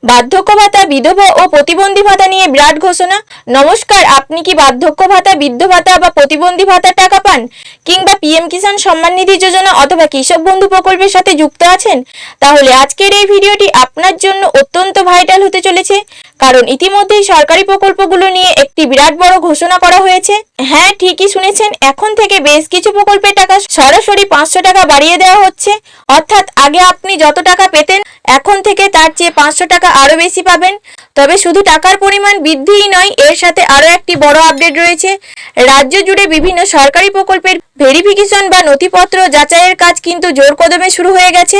বার্ধক্য ভাতা, বিধবা ও প্রতিবন্ধী ভাতা নিয়ে বিরাট ঘোষণা। নমস্কার, আপনি কি বার্ধক্য ভাতা, বৃদ্ধ ভাতা বা প্রতিবন্ধী ভাতার টাকা পান, কিংবা পিএম কিষাণ সম্মান নিধি যোজনা অথবা কৃষক বন্ধু প্রকল্পের সাথে যুক্ত আছেন? তাহলে আজকের এই ভিডিওটি আপনার জন্য অত্যন্ত ভাইটাল হতে চলেছে, কারণ ইতিমধ্যেই সরকারি প্রকল্পগুলো নিয়ে একটি বিরাট বড় ঘোষণা করা হয়েছে। হ্যাঁ, ঠিকই শুনেছেন, এখন থেকে বেশ কিছু প্রকল্পের টাকা সরাসরি 500 টাকা বাড়িয়ে দেওয়া হচ্ছে। অর্থাৎ আগে আপনি যত টাকা পেতেন, এখন থেকে তার চেয়ে 500 টাকা আরো বেশি পাবেন। তবে শুধু টাকার পরিমাণ বৃদ্ধিই নয়, এর সাথে আরো একটি বড় আপডেট রয়েছে। রাজ্য জুড়ে বিভিন্ন সরকারি প্রকল্পের ভেরিফিকেশন বা নথিপত্র যাচাইয়ের কাজ কিন্তু জোর কদমে শুরু হয়ে গেছে।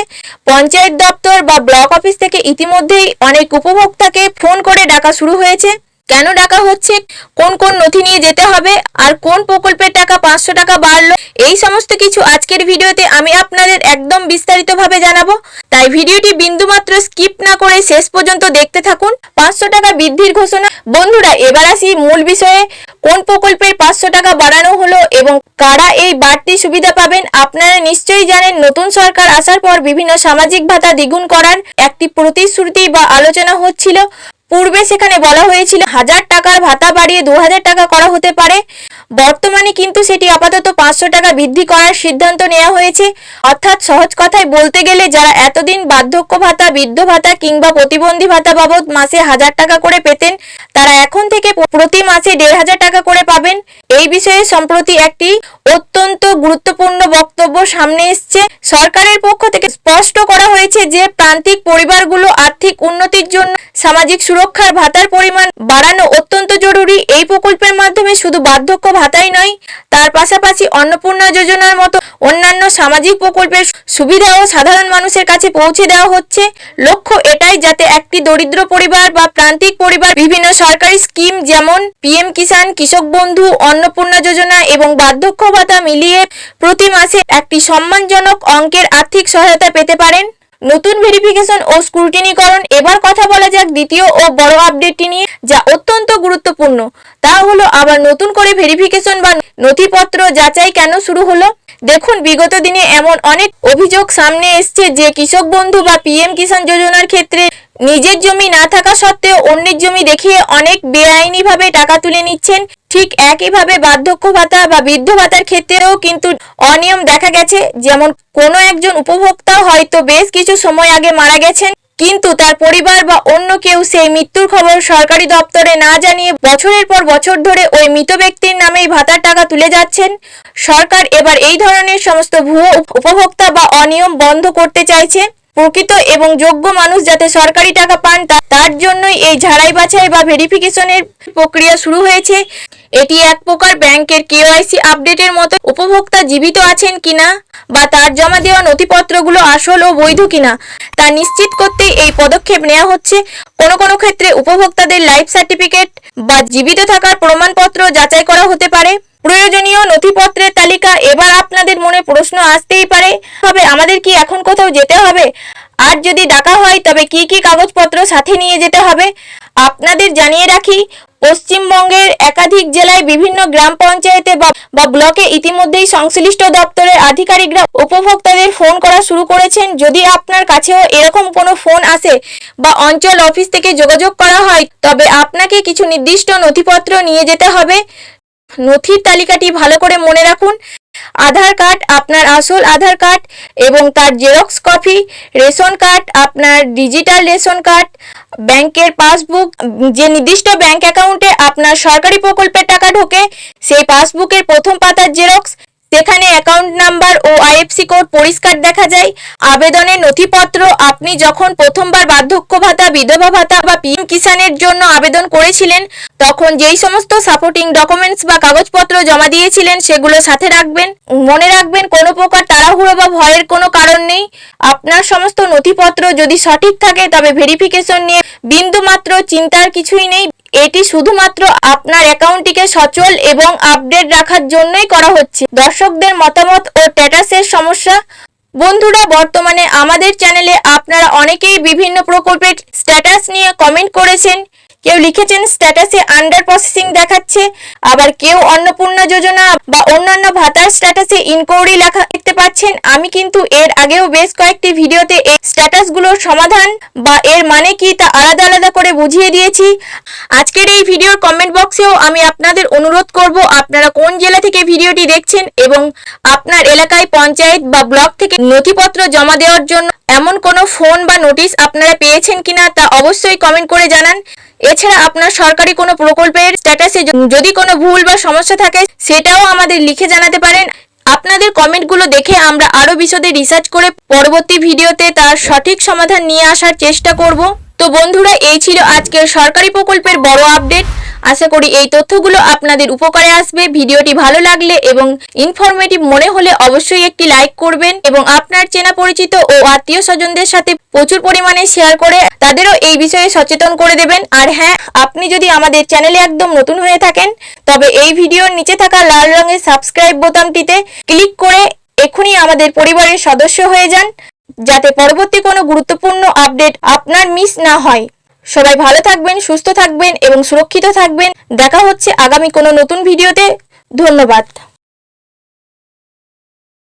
পঞ্চায়েত দপ্তর বা ব্লক অফিস থেকে ইতিমধ্যেই অনেক উপভোক্তাকে ফোন করে ডাকা শুরু হয়েছে। কেন ডাকা হচ্ছে, কোন কোন নথি নিয়ে যেতে হবে, আর কোন প্রকল্পের টাকা 500 টাকা বাড়লো, এই সমস্ত কিছু আজকের ভিডিওতে আমি আপনাদের একদম বিস্তারিতভাবে জানাবো। তাই ভিডিওটি বিন্দুমাত্র স্কিপ না করে শেষ পর্যন্ত দেখতে থাকুন। 500 টাকা বৃদ্ধির ঘোষণা। বন্ধুরা, এবার আসি মূল বিষয়ে। কোন প্রকল্পের 500 টাকা বাড়ানো হলো এবং কারা এই বাড়তি সুবিধা পাবেন? আপনারা নিশ্চয়ই জানেন, নতুন সরকার আসার পর বিভিন্ন সামাজিক ভাতা দ্বিগুণ করার একটি প্রতিশ্রুতি বা আলোচনা হচ্ছিল। পূর্বে সেখানে বলা হয়েছিল 1000 টাকার ভাতা বাড়িয়ে 2000 টাকা করা হতে পারে। বর্তমানে কিন্তু সেটি আপাতত 500 টাকা বৃদ্ধি করার সিদ্ধান্ত নেওয়া হয়েছে। অর্থাৎ সহজ কথায় বলতে গেলে, যারা এতদিন বার্ধক্য ভাতা, বৃদ্ধ ভাতা কিংবা প্রতিবন্ধী ভাতা বাবদ মাসে 1000 টাকা করে পেতেন, তারা এখন থেকে প্রতি মাসে 1500 টাকা করে পাবেন। এই বিষয়ে সম্প্রতি একটি অত্যন্ত গুরুত্বপূর্ণ বক্তব্য সামনে এসছে। সরকারের পক্ষ থেকে স্পষ্ট করা হয়েছে যে প্রান্তিক পরিবারগুলো আর্থিক উন্নতির জন্য সামাজিক সুরক্ষার ভাতার পরিমাণ বাড়ানো অত্যন্ত জরুরি। এই প্রকল্পের মাধ্যমে শুধু বার্ধক্য ভাতাই নয়, তার পাশাপাশি অন্নপূর্ণা যোজনার মতো অন্যান্য সামাজিক প্রকল্পের সুবিধাও সাধারণ মানুষের কাছে পৌঁছে দেওয়া হচ্ছে। লক্ষ্য এটাই, যাতে একটি দরিদ্র পরিবার বা প্রান্তিক পরিবার বিভিন্ন সরকারি স্কিম যেমন পিএম কিষাণ, কৃষক বন্ধু, অন্নপূর্ণা যোজনা এবং বার্ধক্য ভাতা মিলিয়ে প্রতি মাসে একটি সম্মানজনক অঙ্কের আর্থিক সহায়তা পেতে পারেন। নতুন ভেরিফিকেশন ও স্ক্রুটিনিকরণ। এবার কথা বলা যাক দ্বিতীয় ও বড় আপডেটটি নিয়ে, যা অত্যন্ত গুরুত্বপূর্ণ। তা হলো, আবার নতুন করে ভেরিফিকেশন বা নথিপত্র যাচাই কেন শুরু হলো? দেখুন, বিগত দিনে এমন অনেক অভিযোগ সামনে এসছে যে কৃষক বন্ধু বা পিএম কিষাণ যোজনার ক্ষেত্রে নিজের জমি না থাকা সত্ত্বেও অন্যের জমি দেখিয়ে অনেক বেআইনিভাবে টাকা তুলে নিচ্ছেন। ঠিক একইভাবে বার্ধক্য ভাতা বা বৃদ্ধ ভাতার ক্ষেত্রেও কিন্তু অনিয়ম দেখা গেছে। যেমন কোনো একজন উপভোক্তা হয়তো বেশ কিছু সময় আগে মারা গেছেন, কিন্তু তার পরিবার বা অন্য কেউ সেই মৃত্যুর খবর সরকারি দপ্তরে না জানিয়ে বছরের পর বছর ধরে ওই মৃত ব্যক্তির নামেই ভাতার টাকা তুলে যাচ্ছেন। সরকার এবার এই ধরনের সমস্ত ভুয়ো উপভোক্তা বা অনিয়ম বন্ধ করতে চাইছে। প্রকৃত এবং যোগ্য মানুষ যাতে সরকারি টাকা পান, তার জন্যই এই ঝাড়াই বাছাই বা ভেরিফিকেশনের প্রক্রিয়া শুরু হয়েছে। এটি এক প্রকার ব্যাংকের কেওয়াইসি আপডেটের মতো। উপভোক্তা জীবিত আছেন কিনা বা তার জমা দেওয়া নথিপত্রগুলো আসল ও বৈধ কিনা তা নিশ্চিত করতেই এই পদক্ষেপ নেওয়া হচ্ছে। কোনো কোনো ক্ষেত্রে উপভোক্তাদের লাইফ সার্টিফিকেট বা জীবিত থাকার প্রমাণপত্র যাচাই করা হতে পারে। প্রয়োজনীয় নথিপত্রের তালিকা। এবার আপনাদের মনে প্রশ্ন আসতেই পারে, আমাদের কি এখন কোথাও যেতে হবে? আর যদি ডাকা হয়, তবে কি কি কাগজপত্র সাথে নিয়ে যেতে হবে? আপনাদের জানিয়ে রাখি, পশ্চিমবঙ্গের একাধিক জেলায় বিভিন্ন গ্রাম পঞ্চায়েতে বা ব্লকে ইতিমধ্যেই সংশ্লিষ্ট দপ্তরের আধিকারিকরা উপভোক্তাদের ফোন করা শুরু করেছেন। যদি আপনার কাছেও এরকম কোনো ফোন আসে বা অঞ্চল অফিস থেকে যোগাযোগ করা হয়, তবে আপনাকে কিছু নির্দিষ্ট নথিপত্র নিয়ে যেতে হবে। নথির তালিকাটি ভালো করে মনে রাখুন। আধার কার্ড, আপনার আসল আধার কার্ড এবং তার জেরক্স কপি, রেশন কার্ড, আপনার ডিজিটাল রেশন কার্ড, ব্যাংকের পাসবুক, যে নির্দিষ্ট ব্যাংক অ্যাকাউন্টে আপনার সরকারি প্রকল্পের টাকা ঢোকে সেই পাসবুকের প্রথম পাতার জেরক্স, সেখানে অ্যাকাউন্ট নাম্বার ও আইএফসি কোড পরিষ্কার দেখা যায়। আবেদনের নথিপত্র। আপনি যখন প্রথমবার বার্ধক্য ভাতা, বিধবা ভাতা বা পিএম কিষাণের জন্য আবেদন করেছিলেন, তখন যেই সমস্ত সাপোর্টিং ডকুমেন্টস বা কাগজপত্র জমা দিয়েছিলেন, সেগুলো সাথে রাখবেন। মনে রাখবেন, কোনো প্রকার তাড়াহুড়ো বা ভয়ের কোনো কারণ নেই। আপনার সমস্ত নথিপত্র যদি সঠিক থাকে, তবে ভেরিফিকেশন নিয়ে বিন্দুমাত্র চিন্তার কিছুই নেই। এটি শুধুমাত্র আপনার অ্যাকাউন্টটিকে সচল এবং আপডেট রাখার জন্যই করা হচ্ছে। দর্শকদের মতামত ও স্ট্যাটাসের সমস্যা। বন্ধুরা, বর্তমানে আমাদের চ্যানেলে আপনারা অনেকেই বিভিন্ন প্রকল্পের স্ট্যাটাস নিয়ে কমেন্ট করেছেন, কেউ লিখেছেন স্ট্যাটাসে আন্ডার প্রসেসিং দেখাচ্ছে, আবার কেউ অন্নপূর্ণা যোজনা বা অন্যান্য ভাতার স্ট্যাটাসে ইনকোয়ারি লেখা দেখতে পাচ্ছেন। আমি কিন্তু এর আগেও বেশ কয়েকটি ভিডিওতে এই স্ট্যাটাসগুলোর সমাধান বা এর মানে কি তা আলাদা আলাদা করে বুঝিয়ে দিয়েছি। আজকের এই ভিডিওর কমেন্ট বক্সেও আমি আপনাদের অনুরোধ করব আপনারা কোন জেলা থেকে ভিডিওটি দেখছেন এবং আপনার এলাকায় পঞ্চায়েত বা ব্লক থেকে নথিপত্র জমা দেওয়ার জন্য এমন কোনো ফোন বা নোটিশ আপনারা পেয়েছেন কিনা তা অবশ্যই কমেন্ট করে জানান। এছাড়া আপনার সরকারি কোনো প্রকল্পের স্ট্যাটাসে যদি কোনো ভুল বা সমস্যা থাকে সেটাও আমাদের লিখে জানাতে পারেন। আপনাদের কমেন্টগুলো দেখে আমরা আরো বিশদে রিসার্চ করে পরবর্তী ভিডিওতে তার সঠিক সমাধান নিয়ে আসার চেষ্টা করব। তো বন্ধুরা, এই ছিল আজকের সরকারি প্রকল্পের বড় আপডেট। আশা করি এই তথ্যগুলো আপনাদের উপকারে আসবে। ভিডিওটি ভালো লাগলে এবং ইনফরমেটিভ মনে হলে অবশ্যই একটি লাইক করবেন এবং আপনার চেনা পরিচিত ও আত্মীয় স্বজনদের সাথে প্রচুর পরিমাণে শেয়ার করে তাদেরও এই বিষয়ে সচেতন করে দেবেন। আর হ্যাঁ, আপনি যদি আমাদের চ্যানেলে একদম নতুন হয়ে থাকেন তবে এই ভিডিওর নিচে থাকা লাল রঙের সাবস্ক্রাইব বোতামটিতে ক্লিক করে এখনই আমাদের পরিবারের সদস্য হয়ে যান, যাতে পরবর্তী কোনো গুরুত্বপূর্ণ আপডেট আপনার মিস না হয়। সবাই ভালো থাকবেন, সুস্থ থাকবেন এবং সুরক্ষিত থাকবেন। দেখা হচ্ছে আগামী কোনো নতুন ভিডিওতে। ধন্যবাদ।